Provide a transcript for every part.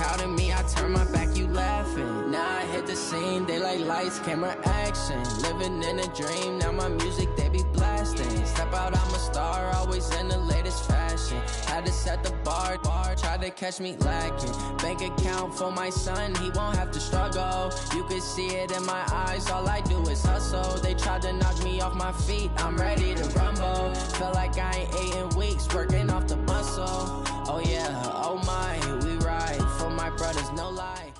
proud of me, I turn my back, you laughing. Now I hit the scene, they like lights, camera, action. Living in a dream, now my music, they be blasting. Step out, I'm a star, always in the latest fashion. Had to set the bar, try to catch me lacking. Bank account for my son, he won't have to struggle. You can see it in my eyes, all I do is hustle. They tried to knock me off my feet, I'm ready to rumble. Feel like I ain't ate in weeks, working off the muscle. Oh yeah, oh my, we ride for my brothers, no lie.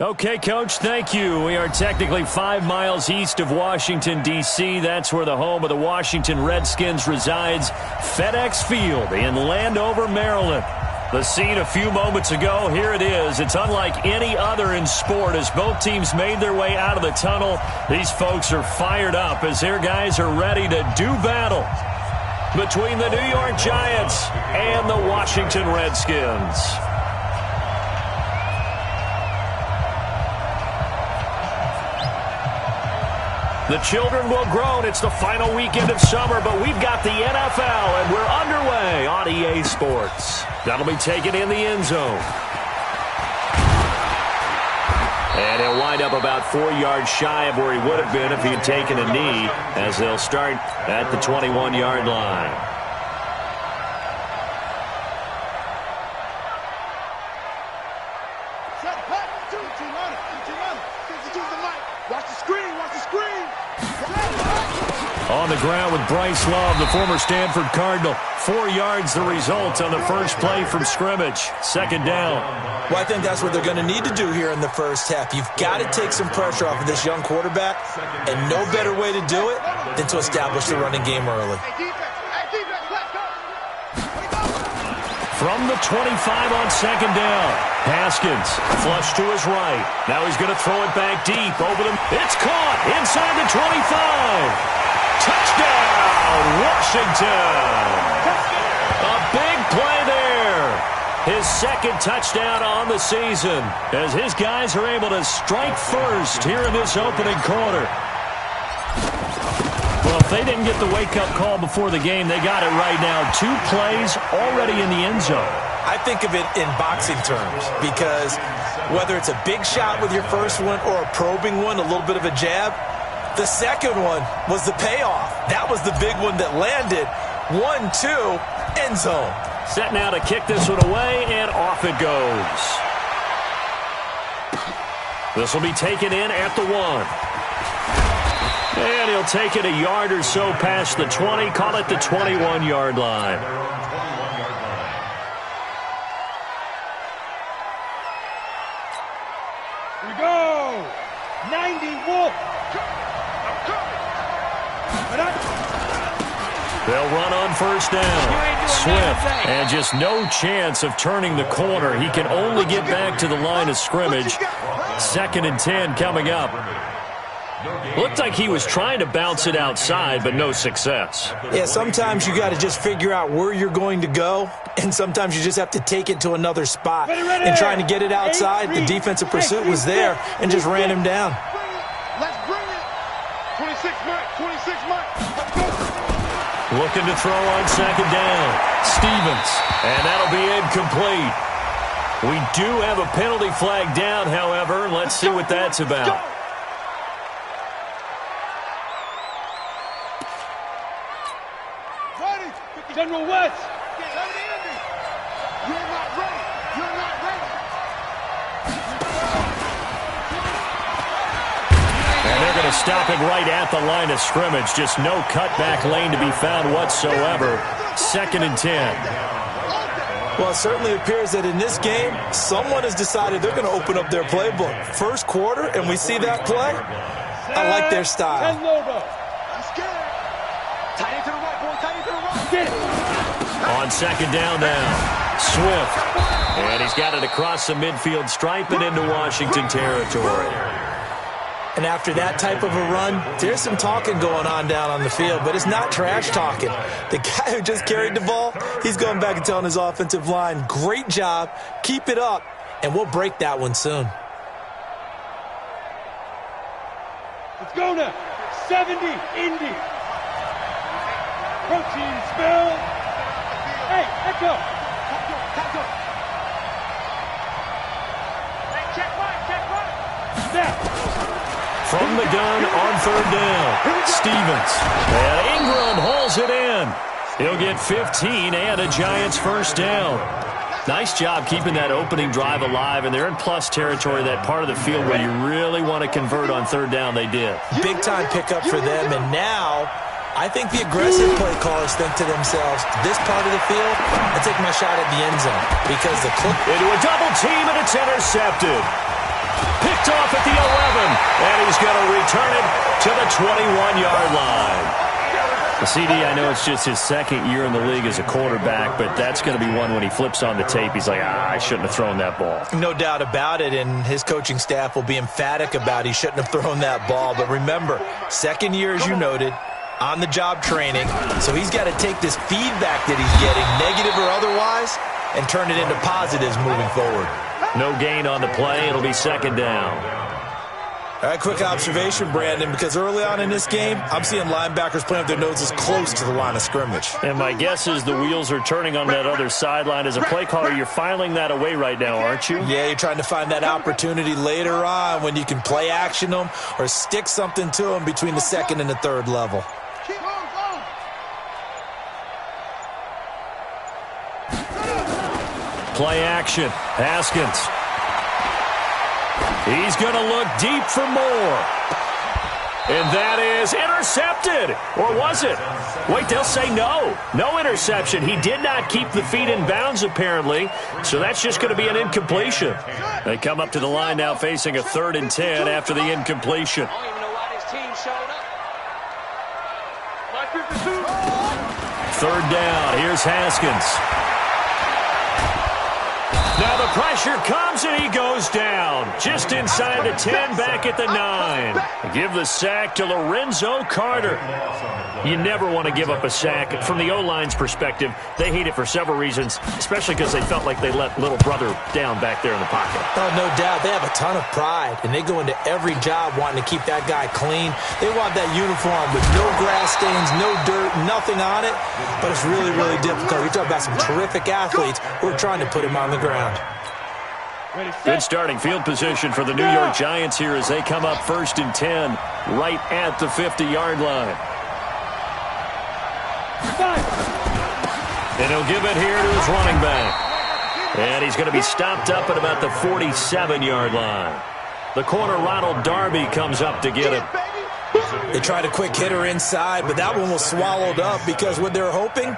Okay, Coach, thank you. We are technically 5 miles east of Washington, D.C. That's where the home of the Washington Redskins resides, FedEx Field in Landover, Maryland. The scene a few moments ago, here it is. It's unlike any other in sport as both teams made their way out of the tunnel. These folks are fired up as their guys are ready to do battle between the New York Giants and the Washington Redskins. The children will groan. It's the final weekend of summer, but we've got the NFL, and we're underway on EA Sports. That'll be taken in the end zone. And he'll wind up about 4 yards shy of where he would have been if he had taken a knee, as they'll start at the 21-yard line. On the ground with Bryce Love, the former Stanford Cardinal. 4 yards the result on the first play from scrimmage. Second down. Well, I think that's what they're going to need to do here in the first half. You've got to take some pressure off of this young quarterback, and no better way to do it than to establish the running game early. From the 25 on second down. Haskins, flush to his right. Now he's going to throw it back deep over them. It's caught inside the 25. Touchdown, Washington. A big play there. His second touchdown on the season as his guys are able to strike first here in this opening quarter. Well, if they didn't get the wake-up call before the game, they got it right now. 2 plays already in the end zone. I think of it in boxing terms because whether it's a big shot with your first one or a probing one, a little bit of a jab, the second one was the payoff. That was the big one that landed. 1-2, end zone. Set now to kick this one away, and off it goes. This will be taken in at the 1. And he'll take it a yard or so past the 20, call it the 21-yard line. Here we go. 91. They'll run on first down. Swift, and just no chance of turning the corner. He can only get back to the line of scrimmage. 2nd and 10 coming up. Looked like he was trying to bounce it outside, but no success. Yeah, sometimes you got to just figure out where you're going to go, and sometimes you just have to take it to another spot. And trying to get it outside, the defensive pursuit was there and just ran him down. Let's bring it. 26 Mike. Let's go. Looking to throw on second down. Stevens, and that'll be incomplete. We do have a penalty flag down, however. Let's see what that's about. General West. You're not ready. You're not ready. And they're going to stop it right at the line of scrimmage. Just no cutback lane to be found whatsoever. 2nd and 10. Well, it certainly appears that in this game, someone has decided they're going to open up their playbook. First quarter, and we see that play. I like their style. On second down now, Swift. And he's got it across the midfield stripe and into Washington territory. And after that type of a run, there's some talking going on down on the field, but it's not trash talking. The guy who just carried the ball, he's going back and telling his offensive line, great job, keep it up, and we'll break that one soon. Let's go now. 70, Indy. Protein spill. Hey, echo. From the gun on third down, Stevens. And Ingram holds it in. He'll get 15 and a Giants first down. Nice job keeping that opening drive alive, and they're in plus territory, that part of the field where you really want to convert on third down. They did. Big-time pickup for them, and now I think the aggressive play callers think to themselves, this part of the field, I take my shot at the end zone because the clip into a double team, and it's intercepted. Picked off at the 11, and he's going to return it to the 21-yard line. The CD, I know it's just his second year in the league as a quarterback, but that's going to be one when he flips on the tape, he's like, I shouldn't have thrown that ball. No doubt about it, and his coaching staff will be emphatic about he shouldn't have thrown that ball. But remember, second year, as you noted, on-the-job training, so he's got to take this feedback that he's getting, negative or otherwise, and turn it into positives moving forward. No gain on the play. It'll be second down. All right, quick observation, Brandon, because early on in this game, I'm seeing linebackers playing with their noses close to the line of scrimmage. And my guess is the wheels are turning on that other sideline. As a play caller, you're filing that away right now, aren't you? Yeah, you're trying to find that opportunity later on when you can play action them or stick something to them between the second and the third level. Play action. Haskins. He's going to look deep for more. And that is intercepted. Or was it? Wait, they'll say no. No interception. He did not keep the feet in bounds, apparently. So that's just going to be an incompletion. They come up to the line now facing a 3rd and 10 after the incompletion. I don't even know why this team showed up. 3rd down. Here's Haskins. Now the pressure comes, and he goes down. Just inside the 10, back at the 9. Give the sack to Lorenzo Carter. You never want to give up a sack. From the O-line's perspective, they hate it for several reasons, especially because they felt like they let little brother down back there in the pocket. Oh, no doubt. They have a ton of pride, and they go into every job wanting to keep that guy clean. They want that uniform with no grass stains, no dirt, nothing on it, but it's really, really difficult. You're talking about some terrific athletes who are trying to put him on the ground. Good starting field position for the New York Giants here as they come up 1st and 10 right at the 50-yard line. And he'll give it here to his running back. And he's going to be stopped up at about the 47-yard line. The corner, Ronald Darby, comes up to get him. They tried a quick hitter inside, but that one was swallowed up because what they're hoping,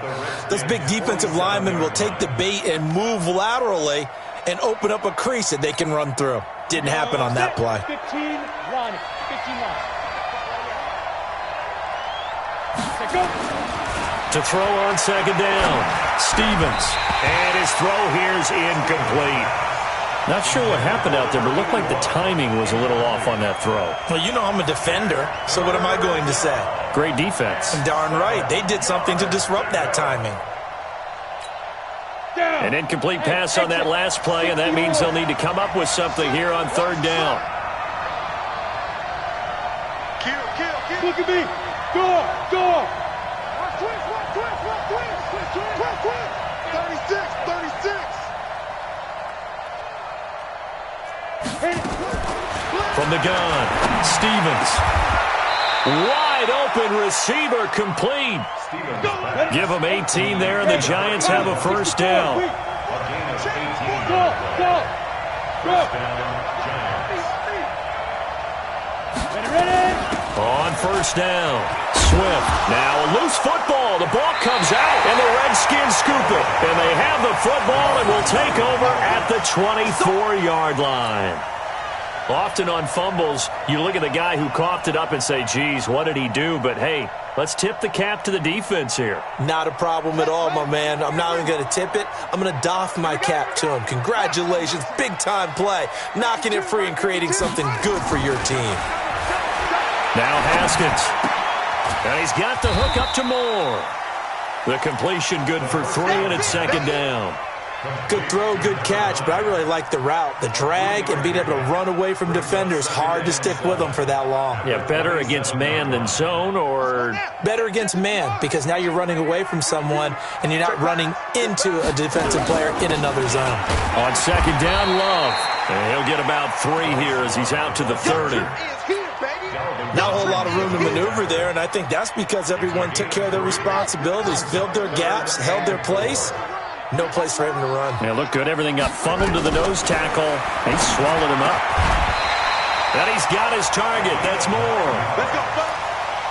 those big defensive linemen will take the bait and move laterally and open up a crease that they can run through. Didn't happen on that play. 15 line. 15 line. To throw on 2nd down, Stevens. And his throw here's incomplete. Not sure what happened out there, but it looked like the timing was a little off on that throw. Well, you know I'm a defender, so what am I going to say? Great defense. Darn right. They did something to disrupt that timing. An incomplete pass on that last play, and that means they'll need to come up with something here on 3rd down. Look at me. Go. 36. From the gun, Stevens. Wide open receiver, complete. Give them 18 there, and the Giants have a 1st down. On 1st down, Swift. Now a loose football. The ball comes out, and the Redskins scoop it. And they have the football and will take over at the 24-yard line. Often on fumbles, you look at the guy who coughed it up and say, geez, what did he do? But, hey, let's tip the cap to the defense here. Not a problem at all, my man. I'm not even going to tip it. I'm going to doff my cap to him. Congratulations. Big-time play. Knocking it free and creating something good for your team. Now Haskins. And he's got the hook up to Moore. The completion good for 3, and it's 2nd down. Good throw, good catch, but I really like the route. The drag and being able to run away from defenders, hard to stick with them for that long. Yeah, better against man than zone, or? Better against man, because now you're running away from someone and you're not running into a defensive player in another zone. On 2nd down, Love. And he'll get about 3 here as he's out to the 30. Not a whole lot of room to maneuver there, and I think that's because everyone took care of their responsibilities, filled their gaps, held their place. No place for him to run. Yeah, looked good. Everything got funneled to the nose tackle. He swallowed him up. And he's got his target. That's more.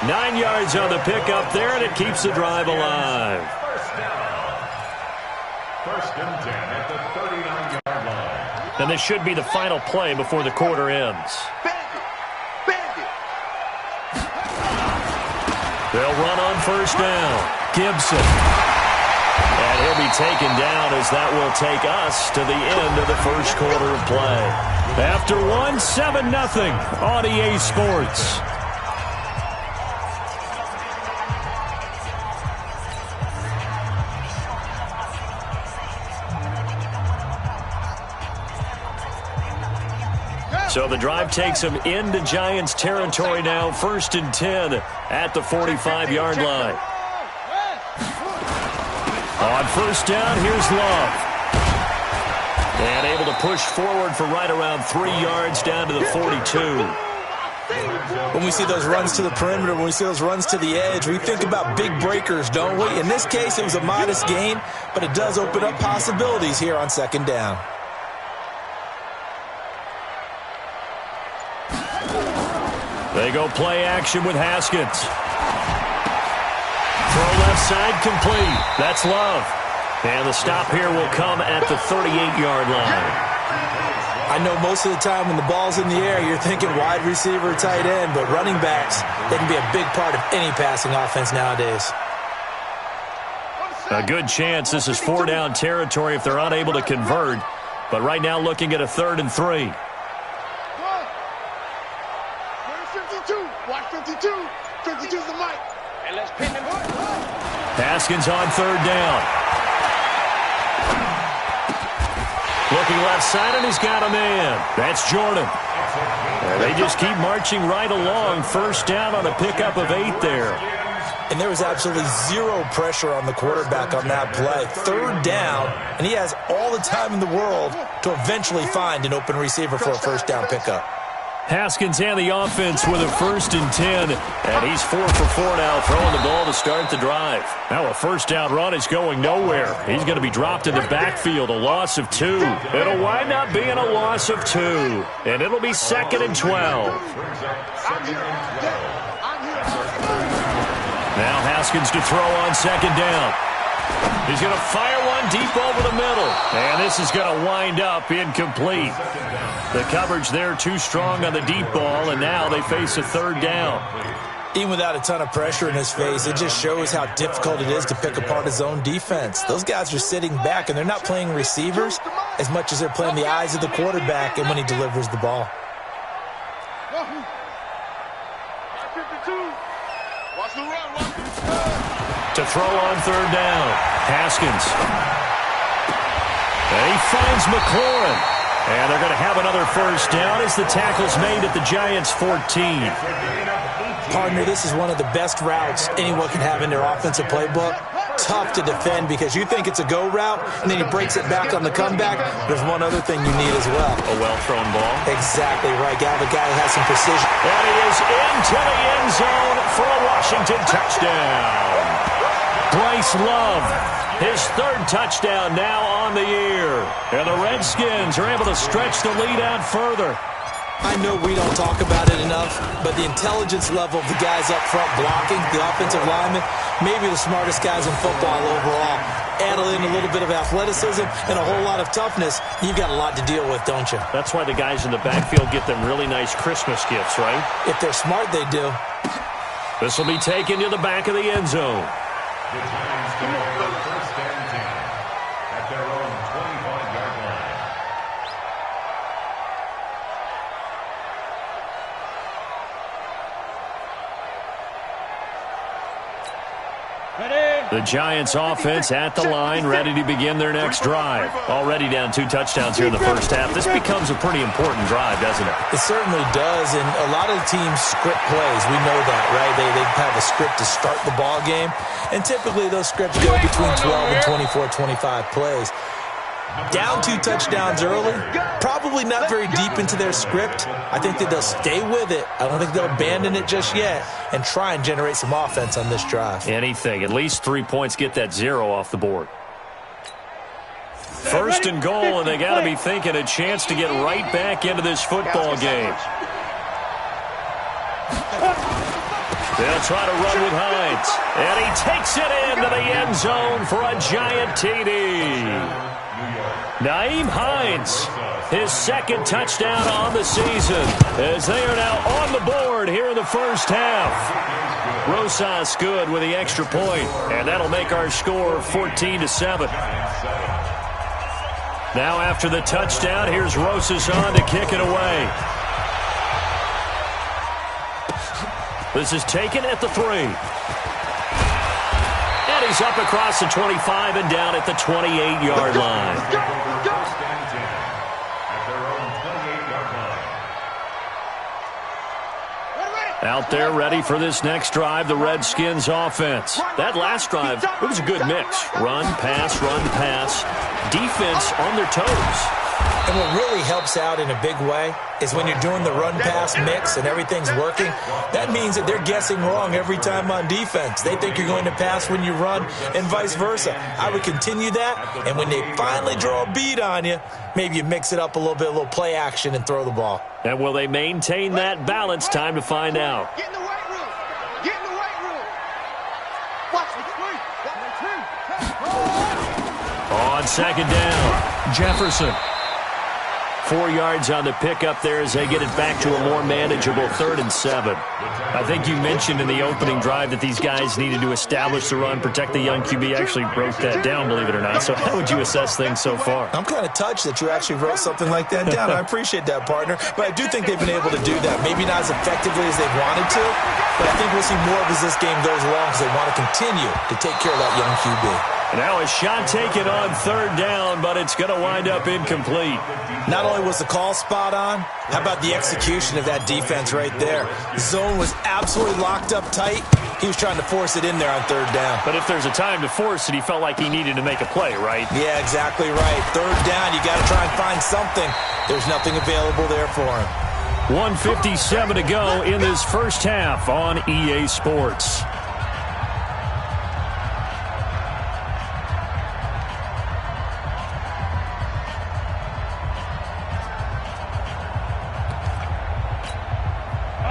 9 yards on the pickup there, and it keeps the drive alive. First and 10 at the 39-yard line. And this should be the final play before the quarter ends. They'll run on first down. Gibson. And he'll be taken down as that will take us to the end of the first quarter of play. After 7-0 on EA Sports. So the drive takes them into Giants territory now. First and 10 at the 45-yard line. On first down, here's Love. And able to push forward for right around 3 yards down to the 42. When we see those runs to the perimeter, when we see those runs to the edge, we think about big breakers, don't we? In this case, it was a modest gain, but it does open up possibilities here on second down. They go play action with Haskins. Throw left side complete. That's Love. And the stop here will come at the 38-yard line. I know most of the time when the ball's in the air, you're thinking wide receiver, tight end, but running backs, they can be a big part of any passing offense nowadays. A good chance this is 4-down territory if they're unable to convert. But right now looking at a 3rd and 3. Watch 52. 52's the mic. And let's pin him. Haskins on 3rd down. Looking left side, and he's got a man. That's Jordan. And they just keep marching right along. First down on a pickup of 8 there. And there was absolutely zero pressure on the quarterback on that play. 3rd down, and he has all the time in the world to eventually find an open receiver for a first down pickup. Haskins and the offense with a 1st and 10, and he's 4 for 4 now, throwing the ball to start the drive. Now a first down run is going nowhere. He's going to be dropped in the backfield, a loss of 2. It'll wind up being a loss of 2, and it'll be 2nd and 12. Now Haskins to throw on 2nd down. He's going to fire one deep over the middle, and this is going to wind up incomplete. The coverage there too strong on the deep ball, and now they face a 3rd down. Even without a ton of pressure in his face, it just shows how difficult it is to pick apart his own defense. Those guys are sitting back, and they're not playing receivers as much as they're playing the eyes of the quarterback and when he delivers the ball. 52. Watch the run. To throw on 3rd down, Haskins. And he finds McLaurin. And they're going to have another first down as the tackle's made at the Giants' 14. Partner, this is one of the best routes anyone can have in their offensive playbook. Tough to defend because you think it's a go route, and then he breaks it back on the comeback. There's one other thing you need as well. A well-thrown ball. Exactly right. Got a guy who has some precision. And he is into the end zone for a Washington touchdown. Bryce Love, his 3rd touchdown now on the year. And the Redskins are able to stretch the lead out further. I know we don't talk about it enough, but the intelligence level of the guys up front blocking, the offensive linemen, maybe the smartest guys in football overall. Add in a little bit of athleticism and a whole lot of toughness, you've got a lot to deal with, don't you? That's why the guys in the backfield get them really nice Christmas gifts, right? If they're smart, they do. This will be taken to the back of the end zone. The Giants go for first and 10 at their own 25-yard line. The Giants offense at the line, ready to begin their next drive. Already down 2 touchdowns here in the first half. This becomes a pretty important drive, doesn't it? It certainly does, and a lot of the teams script plays. We know that, right? They have a script to start the ball game, and typically those scripts go between 12 and 24, 25 plays. Down 2 touchdowns early, probably not very deep into their script. I think that they'll stay with it. I don't think they'll abandon it just yet and try and generate some offense on this drive. Anything. At least 3 points, get that 0 off the board. First and goal, and they got to be thinking a chance to get right back into this football game. They'll try to run with Hines. And he takes it into the end zone for a giant TD. Nyheim Hines, his second touchdown on the season, as they are now on the board here in the first half. Rosas good with the extra point, and that'll make our score 14-7. Now after the touchdown, here's Rosas on to kick it away. This is taken at the 3. And he's up across the 25 and down at the 28-yard line. Out there ready for this next drive, the Redskins offense. That last drive, it was a good mix. Run, pass, defense on their toes. And what really helps out in a big way is when you're doing the run-pass mix and everything's working, that means that they're guessing wrong every time on defense. They think you're going to pass when you run and vice versa. I would continue that, and when they finally draw a beat on you, maybe you mix it up a little bit, a little play action, and throw the ball. And will they maintain that balance? Time to find out. Get in the weight room. Get in the weight room. Watch the screen. On second down, Jefferson. 4 yards on the pickup there as they get it back to a more manageable 3rd and 7. I think you mentioned in the opening drive that these guys needed to establish the run, protect the young QB. Actually wrote that down, believe it or not. So how would you assess things so far? I'm kind of touched that you actually wrote something like that down. I appreciate that, partner. But I do think they've been able to do that. Maybe not as effectively as they wanted to, but I think we'll see more of as this game goes along because they want to continue to take care of that young QB. Now a shot taken on 3rd down, but it's going to wind up incomplete. Not only was the call spot on, how about the execution of that defense right there? The zone was absolutely locked up tight. He was trying to force it in there on 3rd down. But if there's a time to force it, he felt like he needed to make a play, right? Yeah, exactly right. 3rd down, you got to try and find something. There's nothing available there for him. 1:57 to go in this first half on EA Sports.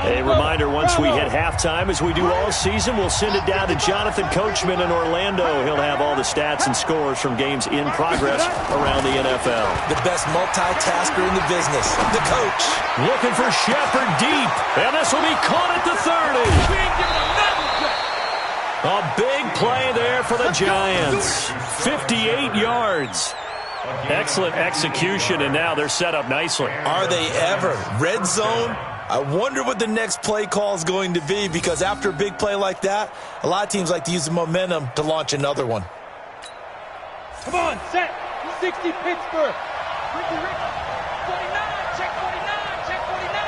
A reminder, once we hit halftime, as we do all season, we'll send it down to Jonathan Coachman in Orlando. He'll have all the stats and scores from games in progress around the NFL. The best multitasker in the business, the coach. Looking for Shepard deep, and this will be caught at the 30. A big play there for the Giants. 58 yards. Excellent execution, and now they're set up nicely. Are they ever? Red zone? I wonder what the next play call is going to be, because after a big play like that, a lot of teams like to use the momentum to launch another one. Come on, set. 60 Pittsburgh. 49, check 49, check 49.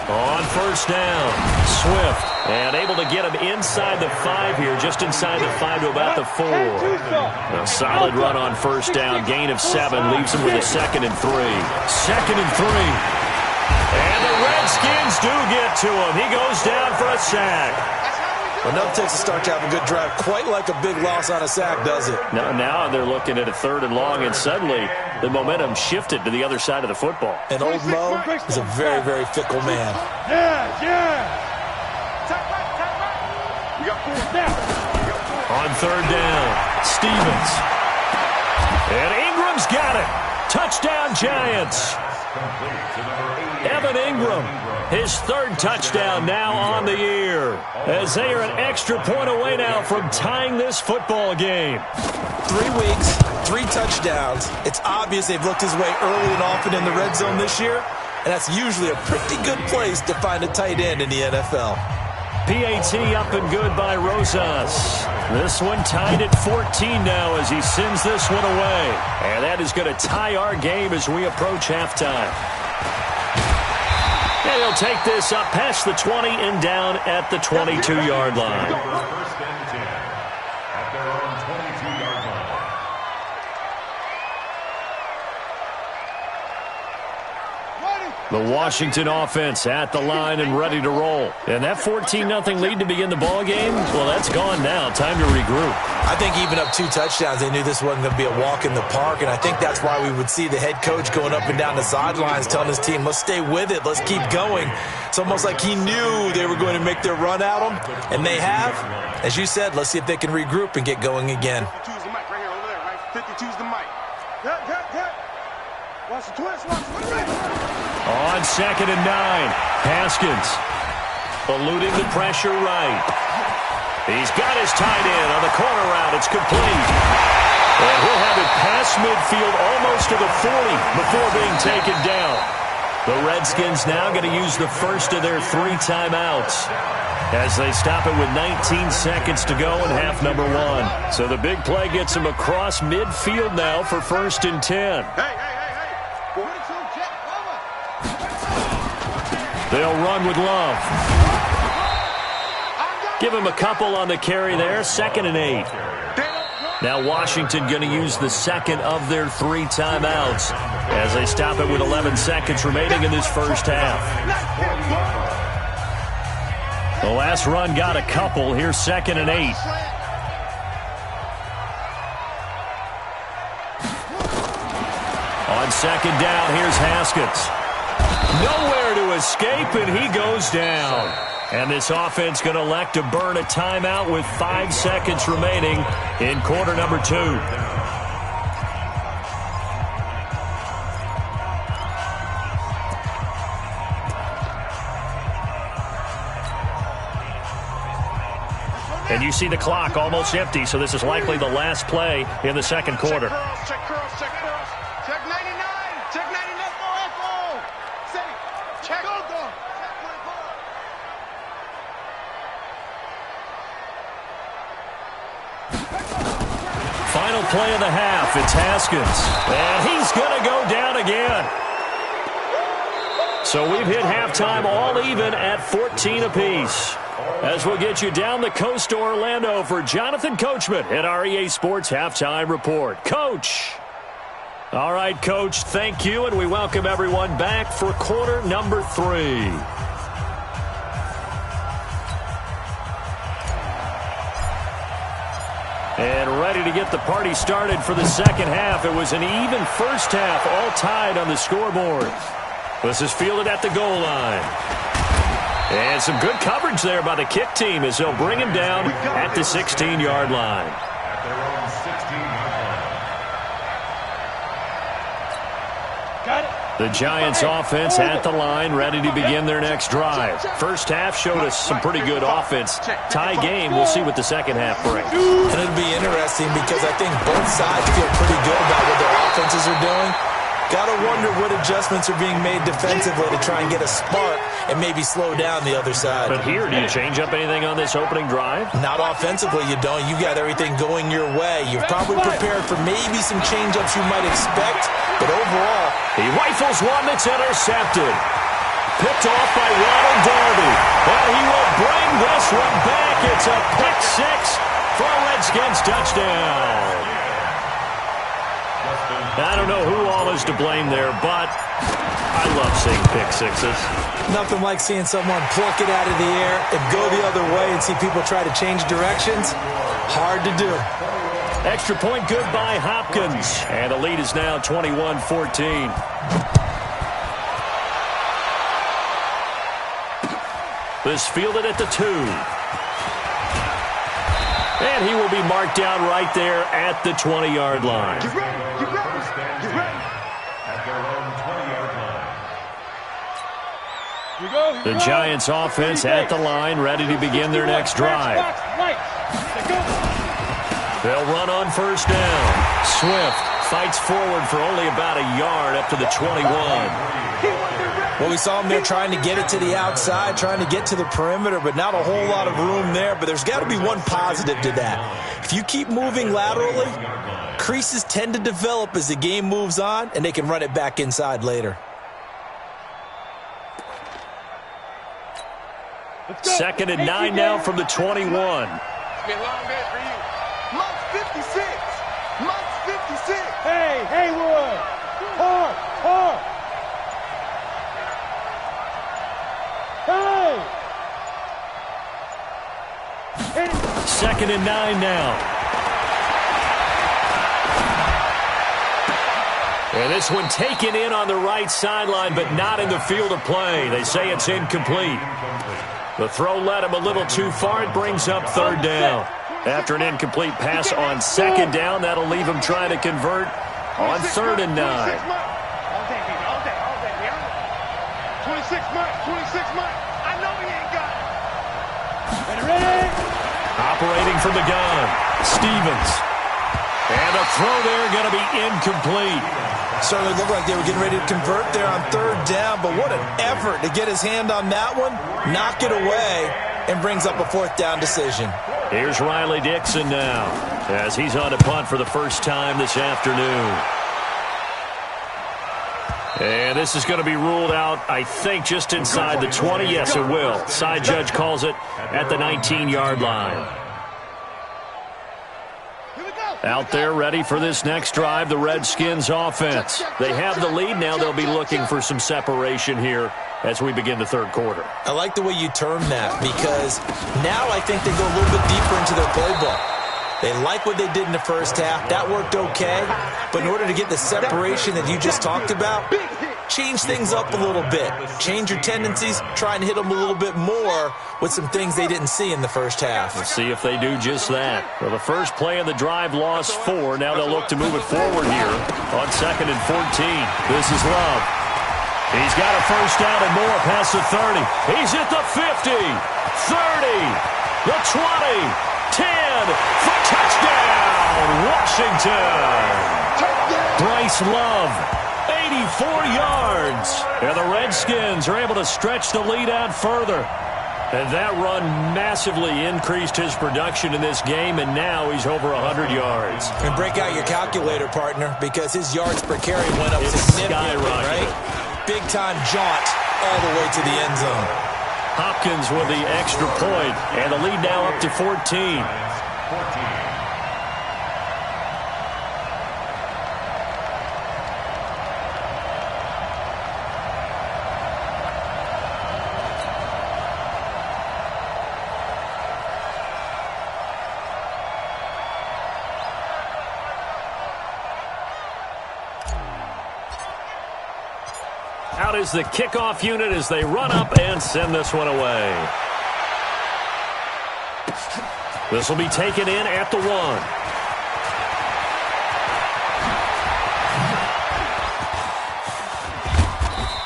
On first down, Swift, and able to get him inside the 5 here, just inside the 5 to about the 4. A solid run on first down, gain of 7, leaves him with a 2nd and 3. 2nd and 3. And the Redskins do get to him. He goes down for a sack. Enough takes a start to have a good drive. Quite like a big loss on a sack, does it? Now they're looking at a 3rd and long, and suddenly the momentum shifted to the other side of the football. And old Mo is a very, very fickle man. Yeah. On 3rd down, Stevens. And Ingram's got it. Touchdown, Giants. Evan Ingram, his 3rd touchdown now on the year, as they are an extra point away now from tying this football game. 3 weeks, 3 touchdowns. It's obvious they've looked his way early and often in the red zone this year, and that's usually a pretty good place to find a tight end in the NFL. PAT up and good by Rosas. This one tied at 14 now as he sends this one away. And that is going to tie our game as we approach halftime. And he'll take this up past the 20 and down at the 22-yard line. First and 10 at their own 22-yard line. The Washington offense at the line and ready to roll. And that 14-0 lead to begin the ball game, well, that's gone now. Time to regroup. I think even up 2 touchdowns, they knew this wasn't going to be a walk in the park, and I think that's why we would see the head coach going up and down the sidelines telling his team, let's stay with it, let's keep going. It's almost like he knew they were going to make their run at him, and they have. As you said, let's see if they can regroup and get going again. 52's the mic right here, over there, right? 52's the mic. Cut. Watch the twist, watch the twist. On 2nd and 9, Haskins eluding the pressure right. He's got his tight end on the corner route. It's complete. And he'll have it past midfield almost to the 40 before being taken down. The Redskins now going to use the first of their 3 timeouts as they stop it with 19 seconds to go in half number 1. So the big play gets them across midfield now for 1st and 10. Hey. They'll run with Love. Give him a couple on the carry there. 2nd and 8. Now Washington going to use the second of their 3 timeouts as they stop it with 11 seconds remaining in this first half. The last run got a couple. Here's 2nd and 8. On 2nd down, here's Haskins. Nowhere to escape, and he goes down. And this offense going to elect to burn a timeout with 5 seconds remaining in quarter number 2. And you see the clock almost empty, so this is likely the last play in the second quarter. Check curls. Check 99. Check 99. Echo. Check. Go. Final play of the half. It's Haskins. And he's going to go down again. So we've hit halftime all even at 14 apiece. As we'll get you down the coast to Orlando for Jonathan Coachman at our EA Sports Halftime Report. Coach. All right, Coach, thank you, and we welcome everyone back for quarter number 3. And ready to get the party started for the second half. It was an even first half, all tied on the scoreboard. This is fielded at the goal line. And some good coverage there by the kick team as they'll bring him down at the 16-yard line. At their own 16-yard line. Got it. The Giants offense at the line, ready to begin their next drive. First half showed us some pretty good offense. Tie game, we'll see what the second half brings. And it'll be interesting because I think both sides feel pretty good about what their offenses are doing. Got to wonder what adjustments are being made defensively to try and get a spark and maybe slow down the other side. But here, do you change up anything on this opening drive? Not offensively, you don't. You got everything going your way. You've probably prepared for maybe some change-ups you might expect, but overall, he rifles one that's intercepted. Picked off by Ronald Darby. And he will bring this one back. It's a pick 6 for a Redskins touchdown. I don't know who all is to blame there, but I love seeing pick 6s. Nothing like seeing someone pluck it out of the air and go the other way and see people try to change directions. Hard to do. Extra point good by Hopkins. And the lead is now 21-14. This fielded at the 2. And he will be marked down right there at the 20-yard line. Get ready. At their own 20-yard line. The Giants offense at the line, ready to begin their next drive. They'll run on first down. Swift fights forward for only about a yard up to the 21. Well, we saw him there trying to get it to the outside, trying to get to the perimeter, but not a whole lot of room there. But there's got to be one positive to that. If you keep moving laterally, creases tend to develop as the game moves on, and they can run it back inside later. 2nd and 9 now from the 21. It's been a long day for you. Month 56. Month 56. Hey, Haywood. Hard. 2nd and 9 now. And this one taken in on the right sideline, but not in the field of play. They say it's incomplete. The throw led him a little too far. It brings up 3rd down. After an incomplete pass on 2nd down, that'll leave him trying to convert on 3rd and 9. All day, baby, all day. 26 months. I know he ain't got it. Ready? Operating from the gun, Stevens. And a throw there going to be incomplete. Certainly looked like they were getting ready to convert there on 3rd down, but what an effort to get his hand on that one, knock it away, and brings up a 4th down decision. Here's Riley Dixon now, as he's on to punt for the first time this afternoon. And this is going to be ruled out, I think, just inside the 20. Yes, it will. Side judge calls it at the 19-yard line. Out there ready for this next drive, the Redskins offense. They have the lead. Now they'll be looking for some separation here as we begin the 3rd quarter. I like the way you term that, because now I think they go a little bit deeper into their playbook. They like what they did in the first half. That worked okay. But in order to get the separation that you just talked about, change things up a little bit. Change your tendencies. Try and hit them a little bit more with some things they didn't see in the first half. We'll see if they do just that. Well, the first play of the drive lost 4. Now they'll look to move it forward here on 2nd and 14. This is Love. He's got a first down and more past the 30. He's at the 50, 30, the 20, 10 for touchdown, Washington. Bryce Love, 84 yards. And the Redskins are able to stretch the lead out further. And that run massively increased his production in this game, and now he's over 100 yards. And break out your calculator, partner, because his yards per carry went up significantly, right? Big-time jaunt all the way to the end zone. Hopkins with the extra point, and the lead now up to 14. Out is the kickoff unit as they run up and send this one away. This will be taken in at the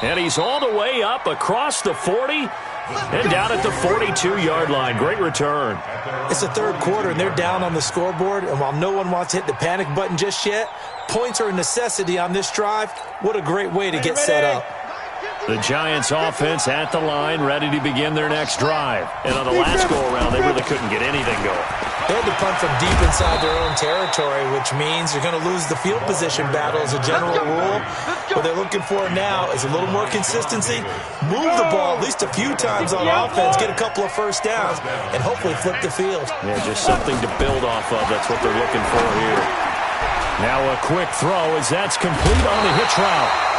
1. And he's all the way up across the 40 and down at the 42-yard line. Great return. It's the 3rd quarter, and they're down on the scoreboard. And while no one wants to hit the panic button just yet, points are a necessity on this drive. What a great way to get set up. The Giants offense at the line, ready to begin their next drive. And on the last go-around, they really couldn't get anything going. They had to punt from deep inside their own territory, which means you're going to lose the field position battle as a general rule. What they're looking for now is a little more consistency, move the ball at least a few times on offense, get a couple of first downs, and hopefully flip the field. Yeah, just something to build off of. That's what they're looking for here. Now a quick throw as that's complete on the hitch route.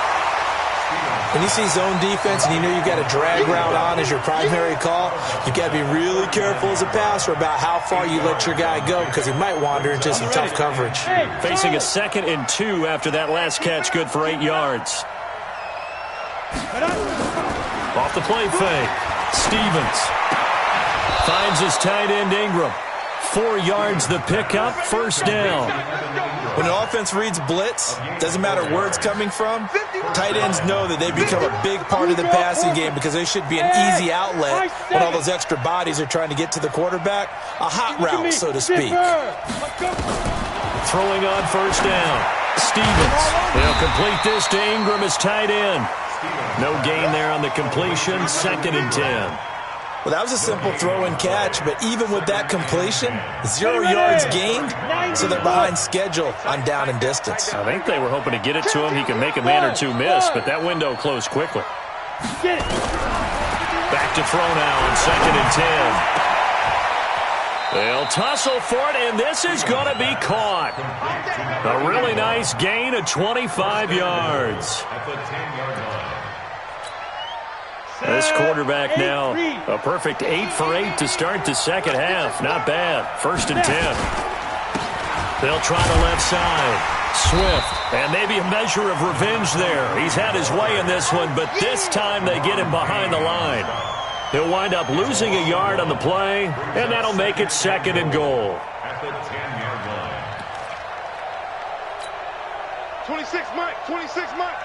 When you see zone defense and you know you've got a drag route on as your primary call, you've got to be really careful as a passer about how far you let your guy go, because he might wander into some tough coverage. Facing a 2nd and 2 after that last catch, good for 8 yards. Off the play fake, Stevens finds his tight end Ingram. 4 yards the pickup, first down. When the offense reads blitz, doesn't matter where it's coming from, tight ends know that they become a big part of the passing game because they should be an easy outlet when all those extra bodies are trying to get to the quarterback. A hot route, so to speak. Throwing on first down. Stevens. They'll complete this to Ingram as tight end. No gain there on the completion, 2nd and 10. Well, that was a simple throw and catch, but even with that completion, 0 yards gained, so they're behind schedule on down and distance. I think they were hoping to get it to him. He can make a man or two miss, but that window closed quickly. Back to throw now on 2nd and 10. They'll tussle for it, and this is going to be caught. A really nice gain of 25 yards. At the 10-yard line. This quarterback now, a perfect 8 for 8 to start the second half. Not bad. 1st and 10. They'll try the left side. Swift, and maybe a measure of revenge there. He's had his way in this one, but this time they get him behind the line. He'll wind up losing a yard on the play, and that'll make it 2nd and goal. At the 10-yard line. 26 Mike, 26 Mike.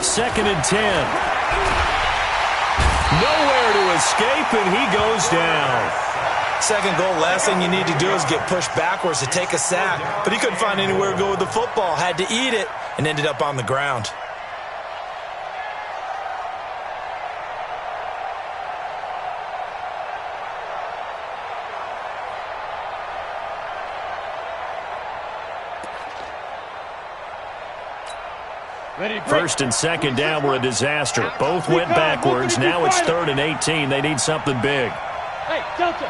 2nd and 10. Nowhere to escape, and he goes down. 2nd goal, last thing you need to do is get pushed backwards to take a sack. But he couldn't find anywhere to go with the football. Had to eat it and ended up on the ground. First and second down were a disaster. Both went backwards. Now it's 3rd and 18. They need something big. Hey, Delta.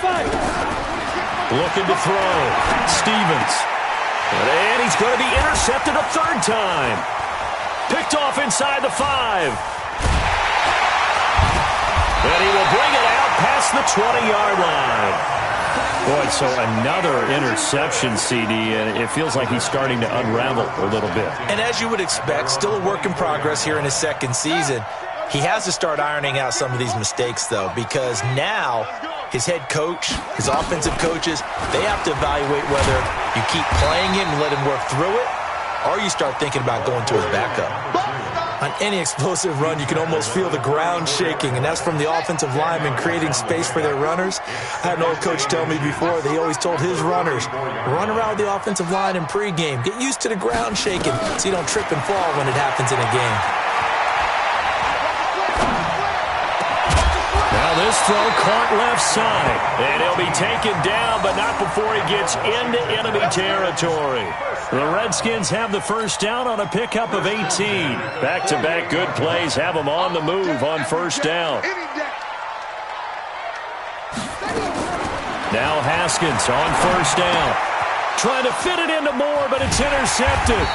5. Looking to throw. Stevens. And he's going to be intercepted a 3rd time. Picked off inside the 5. And he will bring it out past the 20-yard line. Boy, so another interception, CD, and it feels like he's starting to unravel a little bit. And as you would expect, still a work in progress here in his 2nd season. He has to start ironing out some of these mistakes, though, because now his head coach, his offensive coaches, they have to evaluate whether you keep playing him and let him work through it, or you start thinking about going to his backup. On any explosive run, you can almost feel the ground shaking, and that's from the offensive linemen creating space for their runners. I had an old coach tell me before that he always told his runners, run around the offensive line in pregame. Get used to the ground shaking so you don't trip and fall when it happens in a game. Now this throw caught left side, and he'll be taken down, but not before he gets into enemy territory. The Redskins have the first down on a pickup of 18. Back-to-back good plays have them on the move on 1st down. Now Haskins on 1st down. Trying to fit it into Moore, but it's intercepted.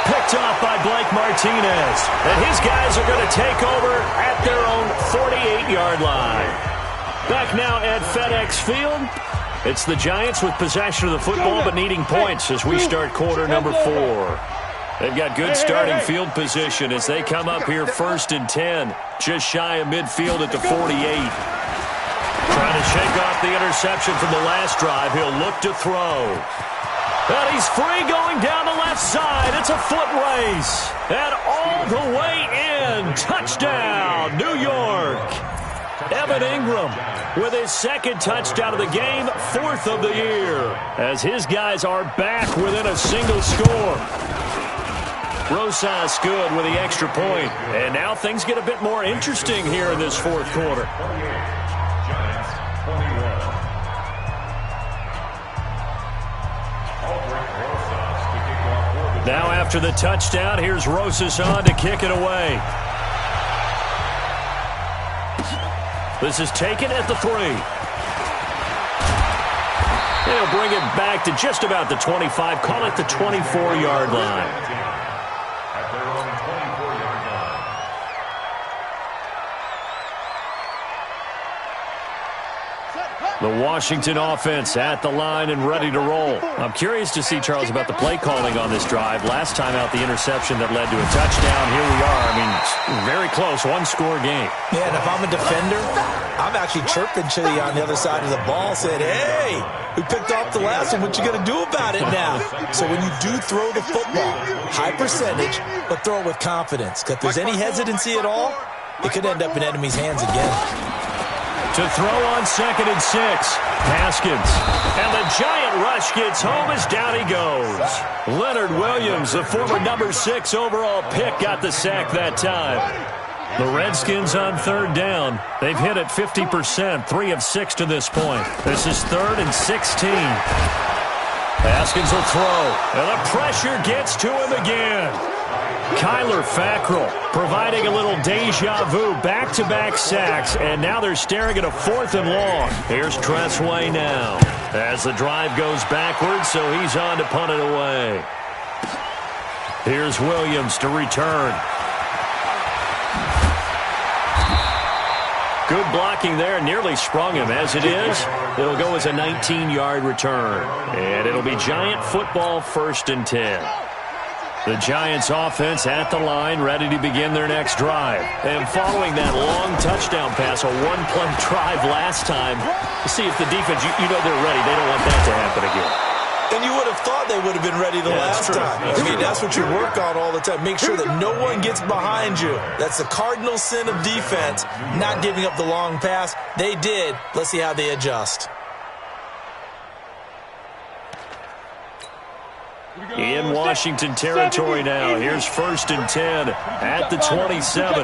Picked off by Blake Martinez. And his guys are going to take over at their own 48-yard line. Back now at FedEx Field. It's the Giants with possession of the football but needing points as we start quarter number 4. They've got good starting field position as they come up here 1st and 10. Just shy of midfield at the 48. Trying to shake off the interception from the last drive. He'll look to throw. And he's free going down the left side. It's a foot race. And all the way in. Touchdown, New York. Evan Ingram with his 2nd touchdown of the game, 4th of the year, as his guys are back within a single score. Rosas good with the extra point, and now things get a bit more interesting here in this 4th quarter. Giants 21. Now after the touchdown, here's Rosas on to kick it away. This is taken at the 3. They'll bring it back to just about the 25. Call it the 24-yard line. At their own 24-yard line. The Washington offense at the line and ready to roll. I'm curious to see, Charles, about the play calling on this drive. Last time out, the interception that led to a touchdown. Here we are. I mean, very close, one-score game. Yeah, and if I'm a defender, I'm actually chirping to you on the other side of the ball, saying, hey, we picked off the last one. What you going to do about it now? So when you do throw the football, high percentage, but throw it with confidence. Because if there's any hesitancy at all, it could end up in enemy's hands again. To throw on 2nd and 6. Haskins. And the giant rush gets home as down he goes. Leonard Williams, the former number 6 overall pick, got the sack that time. The Redskins on 3rd down. They've hit it 50%, 3 of 6 to this point. This is 3rd and 16. Haskins will throw. And the pressure gets to him again. Kyler Fackrell providing a little deja vu, back-to-back sacks, and now they're staring at a 4th and long. Here's Tressway now as the drive goes backwards, so he's on to punt it away. Here's Williams to return. Good blocking there, nearly sprung him. As it is, it'll go as a 19-yard return. And it'll be Giant football, 1st and 10. The Giants offense at the line, ready to begin their next drive. And following that long touchdown pass, a one-play drive last time, to see if the defense, you know they're ready. They don't want that to happen again. And you would have thought they would have been ready the last time. I mean, that's what you work on all the time. Make sure that no one gets behind you. That's the cardinal sin of defense, not giving up the long pass. They did. Let's see how they adjust. In Washington territory now. Here's 1st and 10 at the 27.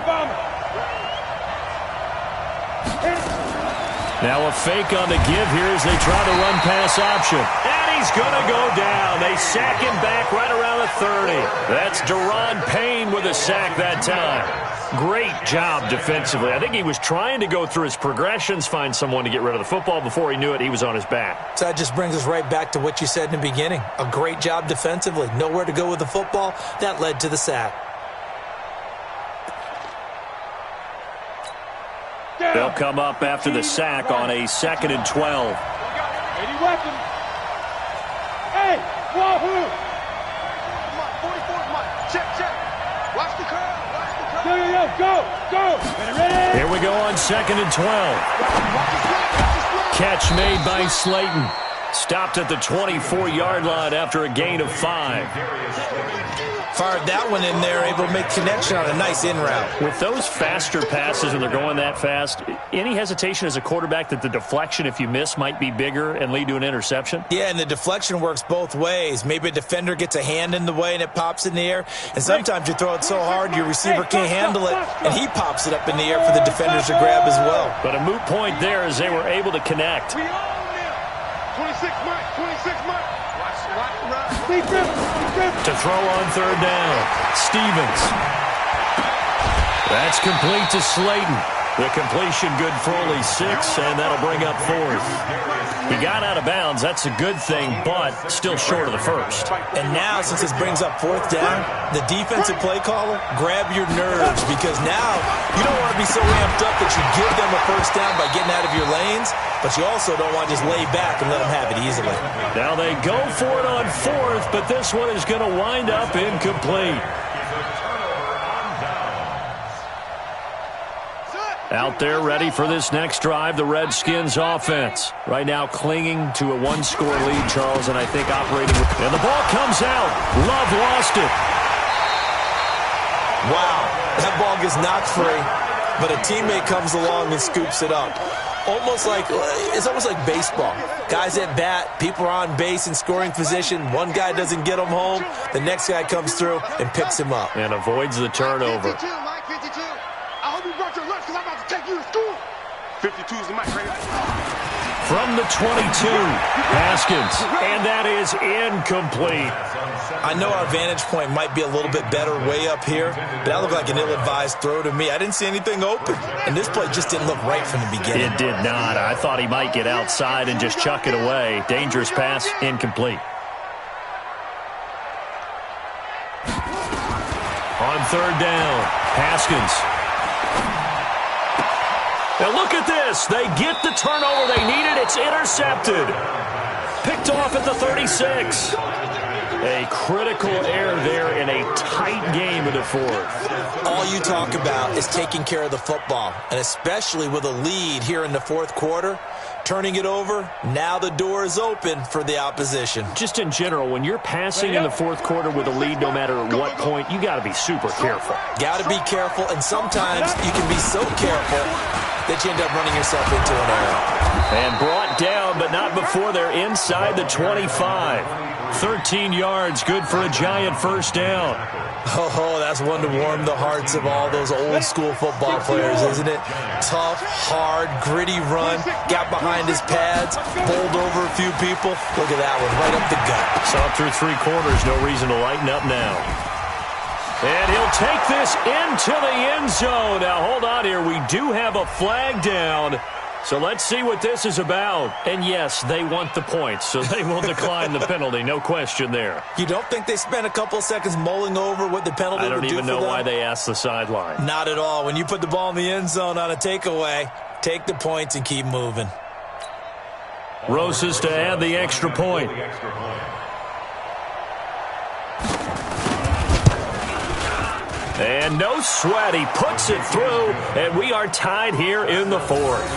Now a fake on the give here as they try the run-pass option. And he's going to go down. They sack him back right around the 30. That's Deron Payne with a sack that time. Great job defensively. I think he was trying to go through his progressions, find someone to get rid of the football. Before he knew it, he was on his back. So that just brings us right back to what you said in the beginning. A great job defensively. Nowhere to go with the football. That led to the sack. They'll come up after the sack on a 2nd and 12. 80 weapons. Hey, wahoo! Come on, 44, come on. Check. Watch the curve. Go. Ready? Here we go on 2nd and 12. Catch made by Slayton. Stopped at the 24-yard line after a gain of 5. Fired that one in there, able to make connection on a nice in route. With those faster passes and they're going that fast, any hesitation as a quarterback that the deflection, if you miss, might be bigger and lead to an interception? Yeah, and the deflection works both ways. Maybe a defender gets a hand in the way and it pops in the air. And sometimes you throw it so hard your receiver can't handle it, and he pops it up in the air for the defenders to grab as well. But a moot point there as they were able to connect. We own them. 26 months. To throw on 3rd down. Stevens. That's complete to Slayton. The completion good for only 6, and that'll bring up 4th. He got out of bounds. That's a good thing, but still short of the 1st. And now, since this brings up 4th down, the defensive play caller, grab your nerves, because now you don't want to be so amped up that you give them a 1st down by getting out of your lanes, but you also don't want to just lay back and let them have it easily. Now they go for it on 4th, but this one is going to wind up incomplete. Out there ready for this next drive, the Redskins offense. Right now clinging to a 1-score lead, Charles, and I think operating. And the ball comes out. Love lost it. Wow, that ball gets knocked free, but a teammate comes along and scoops it up. It's almost like baseball. Guys at bat, people are on base in scoring position. One guy doesn't get him home. The next guy comes through and picks him up. And avoids the turnover. 52, Mike 52. I hope you brought your lunch because I'm about to take you to school. 52 is the mic, right? From the 22, Haskins. And that is incomplete. I know our vantage point might be a little bit better way up here, but that looked like an ill-advised throw to me. I didn't see anything open, and this play just didn't look right from the beginning. It did not. I thought he might get outside and just chuck it away. Dangerous pass, incomplete. On 3rd down, Haskins. Now look at this. They get the turnover they needed. It's intercepted. Picked off at the 36. A critical error there in a tight game in the 4th. All you talk about is taking care of the football, and especially with a lead here in the 4th quarter, turning it over, now the door is open for the opposition. Just in general, when you're passing in the 4th quarter with a lead, no matter what point, you got to be super careful. Got to be careful, and sometimes you can be so careful that you end up running yourself into an error. And brought down, but not before they're inside the 25. 13 yards, good for a Giant 1st down. Oh, that's one to warm the hearts of all those old-school football players, isn't it? Tough, hard, gritty run, got behind his pads, bowled over a few people. Look at that one, right up the gut. Saw it through 3 quarters, no reason to lighten up now. And he'll take this into the end zone. Now, hold on here. We do have a flag down. So let's see what this is about. And, yes, they want the points, so they will decline the penalty. No question there. You don't think they spent a couple of seconds mulling over what the penalty would do for them? I don't even know why they asked the sideline. Not at all. When you put the ball in the end zone on a takeaway, take the points and keep moving. Rosas to add the extra point. And no sweat. He puts it through, and we are tied here in the fourth.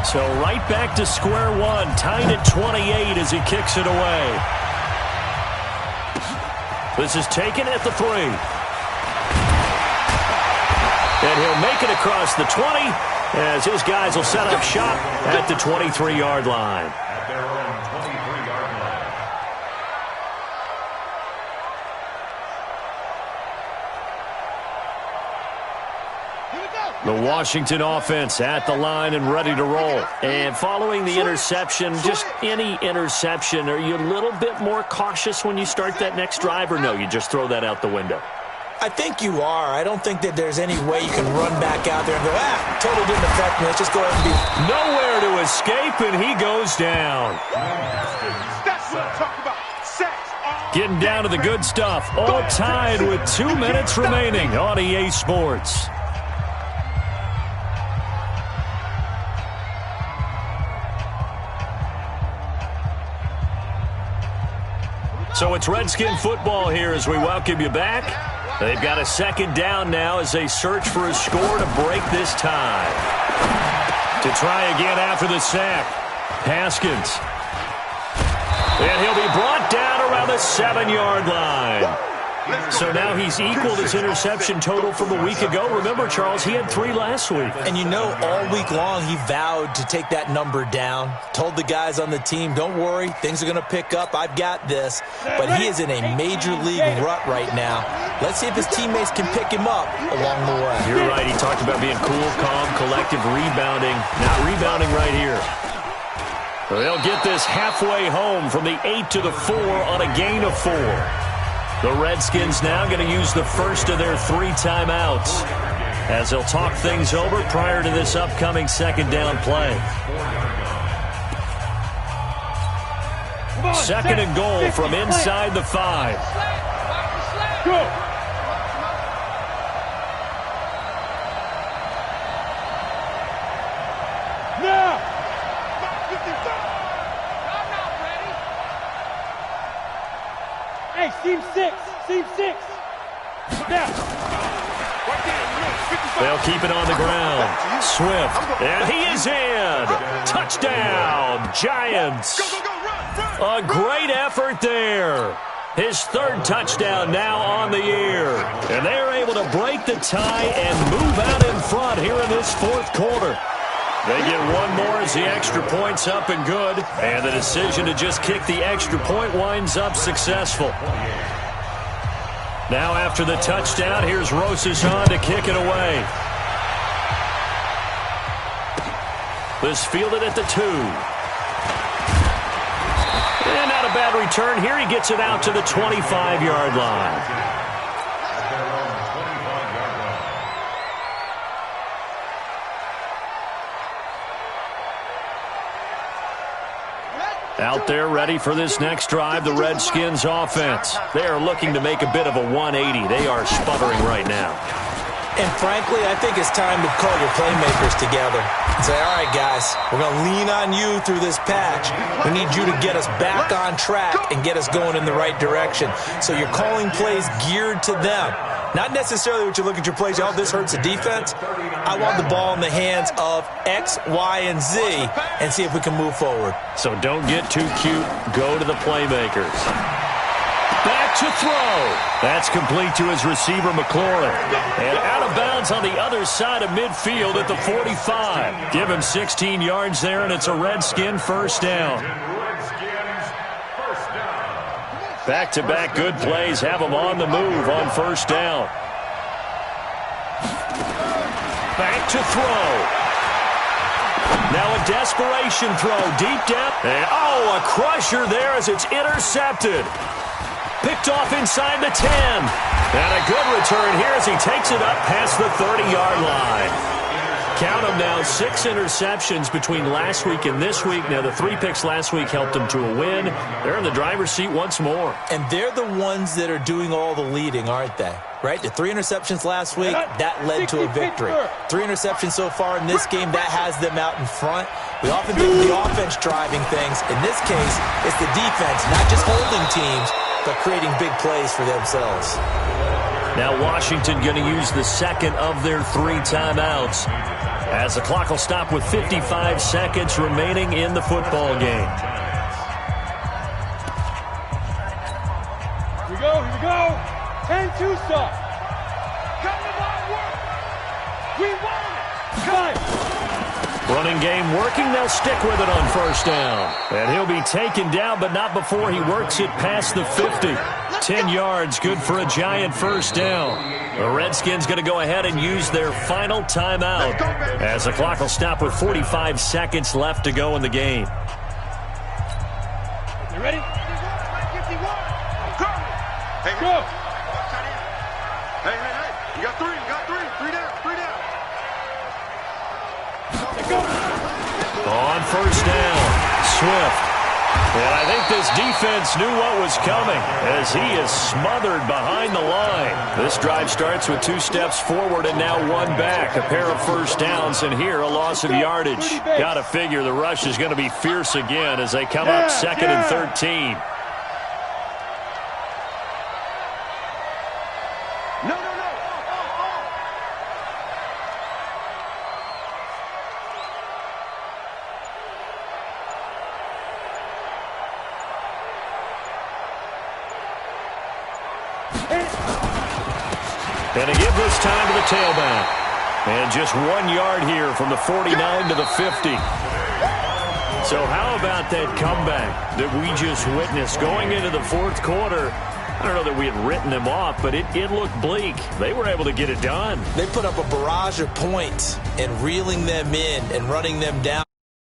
So right back to square one, tied at 28 as he kicks it away. This is taken at the 3. And he'll make it across the 20 as his guys will set up shop at the 23-yard line. At their own 23-yard line. The Washington offense at the line and ready to roll. And following the interception, just any interception, are you a little bit more cautious when you start that next drive, or no, you just throw that out the window? I think you are. I don't think that there's any way you can run back out there and go, totally didn't affect me. Let's just go ahead and be... Nowhere to escape, and he goes down. That's what I'm talking about. Sacks. Getting down to the good stuff. All tied with 2 minutes remaining on EA Sports. So it's Redskin football here as we welcome you back. They've got a second down now as they search for a score to break this tie. To try again after the sack, Haskins. And he'll be brought down around the 7-yard line. So now he's equaled his interception total from a week ago. Remember, Charles, he had 3 last week. And you know, all week long he vowed to take that number down. Told the guys on the team, don't worry, things are going to pick up. I've got this. But he is in a major league rut right now. Let's see if his teammates can pick him up along the way. You're right. He talked about being cool, calm, collective, rebounding. Not rebounding right here. They'll get this halfway home from the 8 to the 4 on a gain of 4. The Redskins now going to use the first of their 3 timeouts as they'll talk things over prior to this upcoming second down play. Second and goal from inside the 5. Go. Now. Hey, seam 6. Seam 6. Now. They'll keep it on the ground. Swift. And he is in. Touchdown, Giants. A great effort there. His 3rd touchdown now on the year. And they're able to break the tie and move out in front here in this 4th quarter. They get one more as the extra point's up and good. And the decision to just kick the extra point winds up successful. Now after the touchdown, here's Rosas on to kick it away. This fielded at the 2. And not a bad return here. He gets it out to the 25-yard line. Out there ready for this next drive, the Redskins offense. They are looking to make a bit of a 180. They are sputtering right now. And frankly, I think it's time to call your playmakers together and say, all right, guys, we're going to lean on you through this patch. We need you to get us back on track and get us going in the right direction. So you're calling plays geared to them. Not necessarily what you look at your plays, oh, this hurts the defense. I want the ball in the hands of X, Y, and Z and see if we can move forward. So don't get too cute. Go to the playmakers. Back to throw. That's complete to his receiver, McLaurin. And out of bounds on the other side of midfield at the 45. Give him 16 yards there, and it's a Redskin first down. Back-to-back good plays have him on the move on first down. Back to throw. Now a desperation throw deep down. And, a crusher there as it's intercepted. Picked off inside the 10. And a good return here as he takes it up past the 30-yard line. Count them now, 6 interceptions between last week and this week. Now, the 3 picks last week helped them to a win. They're in the driver's seat once more. And they're the ones that are doing all the leading, aren't they? Right? The 3 interceptions last week, that led to a victory. 3 interceptions so far in this game, that has them out in front. We often think of the offense driving things. In this case, it's the defense, not just holding teams, but creating big plays for themselves. Now Washington going to use the second of their 3 timeouts, as the clock will stop with 55 seconds remaining in the football game. Here we go, here we go. 10-2 stop. Come to my work. We want it. Time. Running game working, they'll stick with it on first down. And he'll be taken down, but not before he works it past the 50. 10 yards, good for a giant first down. The Redskins going to go ahead and use their final timeout, as the clock will stop with 45 seconds left to go in the game. You ready? 51. Hey, Go. Hey. You got 3. You got 3. 3 down. 3 down. Go. On first down, Swift. And I think this defense knew what was coming, as he is smothered behind the line. This drive starts with 2 steps forward and now 1 back. A pair of first downs, and here a loss of yardage. Got to figure the rush is going to be fierce again as they come up 2nd and 13. No. And to give this time to the tailback. And just 1 yard here from the 49 to the 50. So how about that comeback that we just witnessed going into the 4th quarter? I don't know that we had written them off, but it looked bleak. They were able to get it done. They put up a barrage of points and reeling them in and running them down.